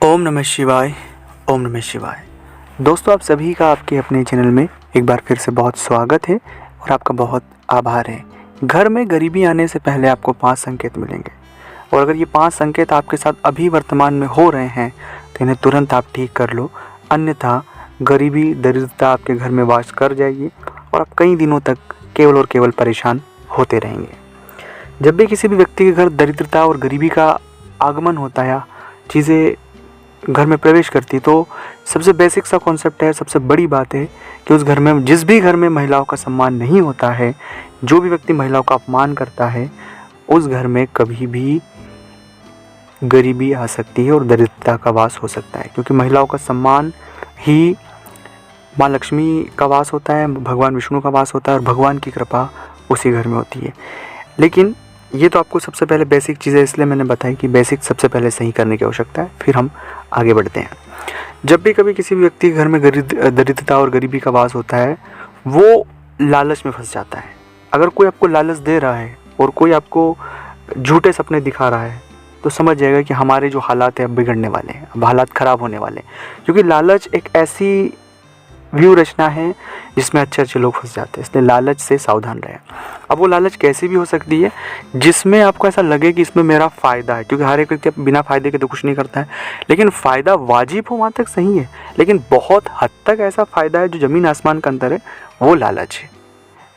ओम नमः शिवाय। ओम नमः शिवाय। दोस्तों, आप सभी का आपके अपने चैनल में एक बार फिर से बहुत स्वागत है और आपका बहुत आभार है। घर में गरीबी आने से पहले आपको 5 संकेत मिलेंगे और अगर ये 5 संकेत आपके साथ अभी वर्तमान में हो रहे हैं तो इन्हें तुरंत आप ठीक कर लो, अन्यथा गरीबी दरिद्रता आपके घर में वास कर जाएगी और आप कई दिनों तक केवल और केवल परेशान होते रहेंगे। जब भी किसी भी व्यक्ति के घर दरिद्रता और गरीबी का आगमन होता है या चीज़ें घर में प्रवेश करती, तो सबसे बेसिक सा कॉन्सेप्ट है, सबसे बड़ी बात है कि उस घर में, जिस भी घर में महिलाओं का सम्मान नहीं होता है, जो भी व्यक्ति महिलाओं का अपमान करता है, उस घर में कभी भी गरीबी आ सकती है और दरिद्रता का वास हो सकता है, क्योंकि महिलाओं का सम्मान ही माँ लक्ष्मी का वास होता है, भगवान विष्णु का वास होता है और भगवान की कृपा उसी घर में होती है। लेकिन ये तो आपको सबसे पहले बेसिक चीज़ें इसलिए मैंने बताई कि बेसिक सबसे पहले सही करने की आवश्यकता है, फिर हम आगे बढ़ते हैं। जब भी कभी किसी भी व्यक्ति के घर में दरिद्रता और गरीबी का वास होता है, वो लालच में फंस जाता है। अगर कोई आपको लालच दे रहा है और कोई आपको झूठे सपने दिखा रहा है तो समझ जाएगा कि हमारे जो हालात हैं अब बिगड़ने वाले हैं, अब हालात ख़राब होने वाले हैं, क्योंकि लालच एक ऐसी व्यू रचना है जिसमें अच्छे अच्छे लोग फंस जाते हैं। इसलिए लालच से सावधान रहें। अब वो लालच कैसी भी हो सकती है जिसमें आपको ऐसा लगे कि इसमें मेरा फ़ायदा है, क्योंकि हर एक व्यक्ति बिना फ़ायदे के तो कुछ नहीं करता है, लेकिन फ़ायदा वाजिब हो वहाँ तक सही है, लेकिन बहुत हद तक ऐसा फ़ायदा है जो ज़मीन आसमान का अंतर है, वो लालच है।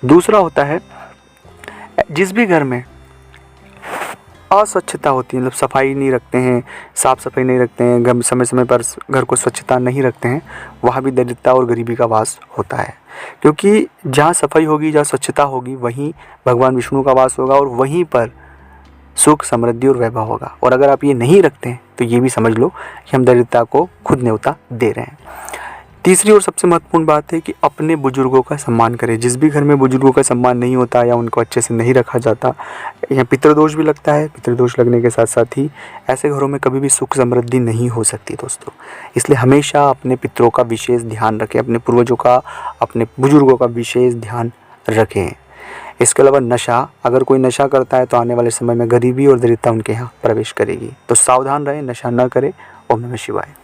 दूसरा होता है, जिस भी घर में अस्वच्छता होती है, मतलब सफाई नहीं रखते हैं, साफ़ सफाई नहीं रखते हैं, घर समय समय पर घर को स्वच्छता नहीं रखते हैं, वहाँ भी दरिद्रता और गरीबी का वास होता है। क्योंकि जहाँ सफाई होगी, जहाँ स्वच्छता होगी, वहीं भगवान विष्णु का वास होगा और वहीं पर सुख, समृद्धि और वैभव होगा। और अगर आप ये नहीं रखते हैं तो ये भी समझ लो कि हम दरिद्रता को खुद न्योता दे रहे हैं। तीसरी और सबसे महत्वपूर्ण बात है कि अपने बुजुर्गों का सम्मान करें। जिस भी घर में बुजुर्गों का सम्मान नहीं होता या उनको अच्छे से नहीं रखा जाता, या पितृदोष भी लगता है, पितृदोष लगने के साथ साथ ही ऐसे घरों में कभी भी सुख समृद्धि नहीं हो सकती दोस्तों। इसलिए हमेशा अपने पितरों का विशेष ध्यान रखें, अपने पूर्वजों का, अपने बुजुर्गों का विशेष ध्यान रखें। इसके अलावा नशा, अगर कोई नशा करता है तो आने वाले समय में गरीबी और दरिद्रता उनके यहाँ प्रवेश करेगी। तो सावधान रहें, नशा न करें। ओम नमः शिवाय।